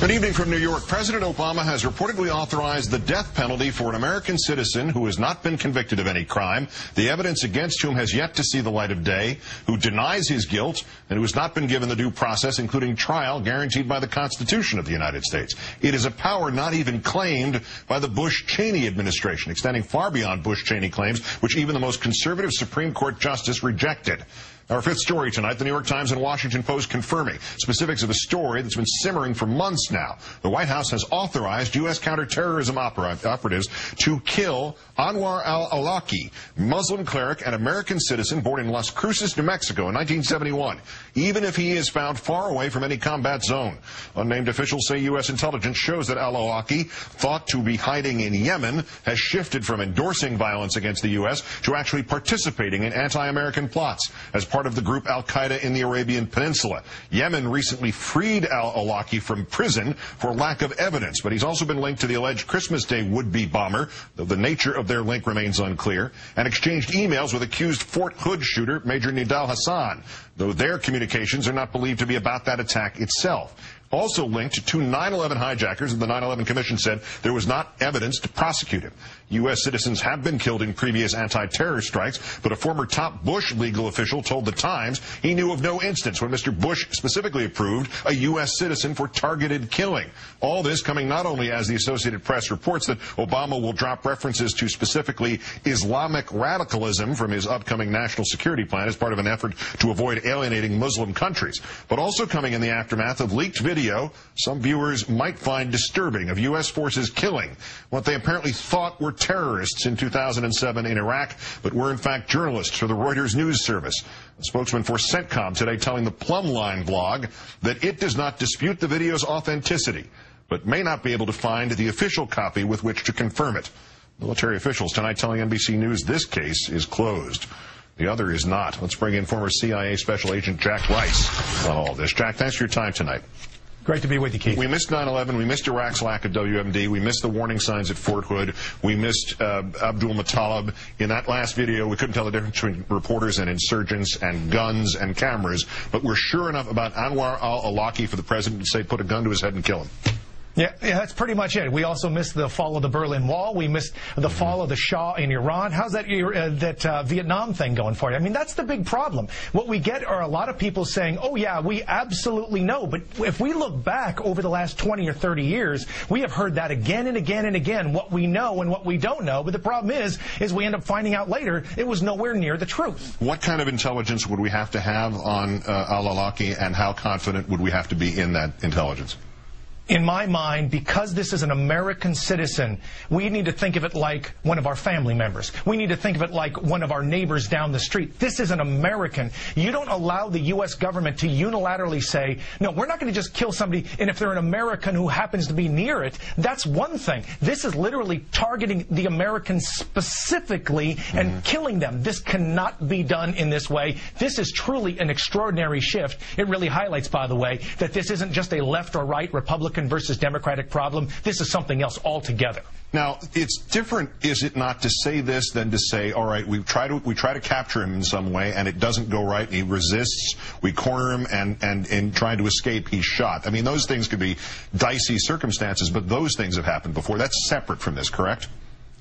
Good evening from New York. President Obama has reportedly authorized the death penalty for an American citizen who has not been convicted of any crime, the evidence against whom has yet to see the light of day, who denies his guilt, and who has not been given the due process, including trial, guaranteed by the Constitution of the United States. It is a power not even claimed by the Bush-Cheney administration, extending far beyond Bush-Cheney claims, which even the most conservative Supreme Court justice rejected. Our fifth story tonight, the New York Times and Washington Post confirming specifics of a story that's been simmering for months now. The White House has authorized U.S. counterterrorism operatives to kill Anwar al-Awlaki, Muslim cleric and American citizen born in Las Cruces, New Mexico in 1971, even if he is found far away from any combat zone. Unnamed officials say U.S. intelligence shows that al-Awlaki, thought to be hiding in Yemen, has shifted from endorsing violence against the U.S. to actually participating in anti-American plots as part of the group Al-Qaeda in the Arabian Peninsula. Yemen recently freed al-Awlaki from prison for lack of evidence, but he's also been linked to the alleged Christmas Day would-be bomber, though the nature of their link remains unclear, and exchanged emails with accused Fort Hood shooter Major Nidal Hassan, though their communications are not believed to be about that attack itself. Also linked to 9/11 hijackers, and the 9/11 Commission said there was not evidence to prosecute him. U.S. citizens have been killed in previous anti-terror strikes, but a former top Bush legal official told The Times he knew of no instance when Mr. Bush specifically approved a U.S. citizen for targeted killing. All this coming not only as the Associated Press reports that Obama will drop references to specifically Islamic radicalism from his upcoming national security plan as part of an effort to avoid alienating Muslim countries, but also coming in the aftermath of leaked video some viewers might find disturbing of U.S. forces killing what they apparently thought were terrorists in 2007 in Iraq, but were in fact journalists for the Reuters news service. A spokesman for CENTCOM today telling the Plumline blog that it does not dispute the video's authenticity, but may not be able to find the official copy with which to confirm it. Military officials tonight telling NBC News this case is closed. The other is not. Let's bring in former CIA Special Agent Jack Rice on all this. Jack, thanks for your time tonight. Great to be with you, Keith. We missed 9/11. We missed Iraq's lack of WMD. We missed the warning signs at Fort Hood. We missed Abdul Muttalib. In that last video, we couldn't tell the difference between reporters and insurgents and guns and cameras. But we're sure enough about Anwar al-Awlaki for the president to say put a gun to his head and kill him. Yeah, that's pretty much it. We also missed the fall of the Berlin Wall. We missed the fall of the Shah in Iran. How's that Vietnam thing going for you? I mean, that's the big problem. What we get are a lot of people saying, oh, yeah, we absolutely know. But if we look back over the last 20 or 30 years, we have heard that again and again and again, what we know and what we don't know. But the problem is we end up finding out later it was nowhere near the truth. What kind of intelligence would we have to have on al-Awlaki, and how confident would we have to be in that intelligence? In my mind, because this is an American citizen, we need to think of it like one of our family members. We need to think of it like one of our neighbors down the street. This is an American. You don't allow the U.S. government to unilaterally say, no, we're not going to just kill somebody, and if they're an American who happens to be near it, that's one thing. This is literally targeting the Americans specifically and killing them. This cannot be done in this way. This is truly an extraordinary shift. It really highlights, by the way, that this isn't just a left or right Republican versus Democratic problem. This is something else altogether. Now, it's different, is it not, to say this than to say, all right, we try to capture him in some way, and it doesn't go right, and he resists, we corner him, and in trying to escape, he's shot. I mean, those things could be dicey circumstances, but those things have happened before. That's separate from this, correct?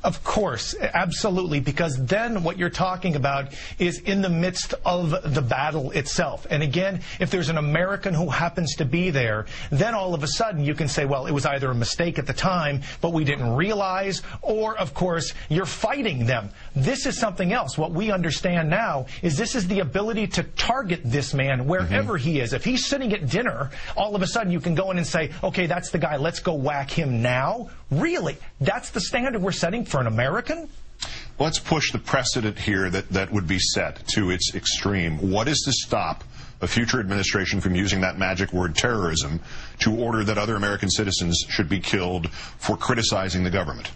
Of course, absolutely, because then what you're talking about is in the midst of the battle itself. And again, if there's an American who happens to be there, then all of a sudden you can say, well, it was either a mistake at the time, but we didn't realize, or, of course, you're fighting them. This is something else. What we understand now is this is the ability to target this man wherever he is. If he's sitting at dinner, all of a sudden you can go in and say, okay, that's the guy, let's go whack him now. Really? That's the standard we're setting for an American? Let's push the precedent here that would be set to its extreme. What is to stop a future administration from using that magic word terrorism to order that other American citizens should be killed for criticizing the government?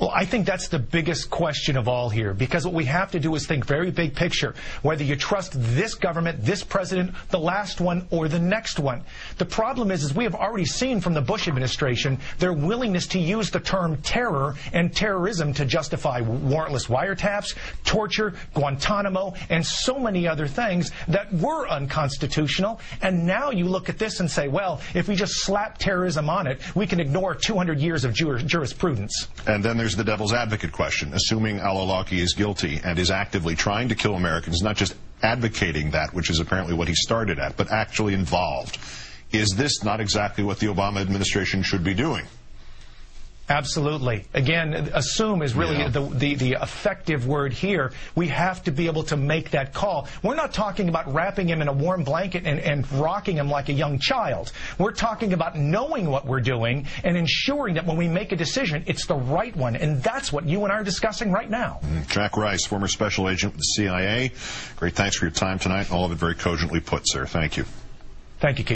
Well, I think that's the biggest question of all here, because what we have to do is think very big picture, whether you trust this government, this president, the last one, or the next one. The problem is we have already seen from the Bush administration their willingness to use the term terror and terrorism to justify warrantless wiretaps, torture, Guantanamo, and so many other things that were unconstitutional. And now you look at this and say, well, if we just slap terrorism on it, we can ignore 200 years of jurisprudence. And then there's the devil's advocate question. Assuming al-Awlaki is guilty and is actively trying to kill Americans, not just advocating that, which is apparently what he started at, but actually involved, is this not exactly what the Obama administration should be doing? Absolutely. Again, assume is really the effective word here. We have to be able to make that call. We're not talking about wrapping him in a warm blanket and rocking him like a young child. We're talking about knowing what we're doing and ensuring that when we make a decision, it's the right one. And that's what you and I are discussing right now. Jack Rice, former special agent with the CIA. Great thanks for your time tonight. All of it very cogently put, sir. Thank you. Thank you, Keith.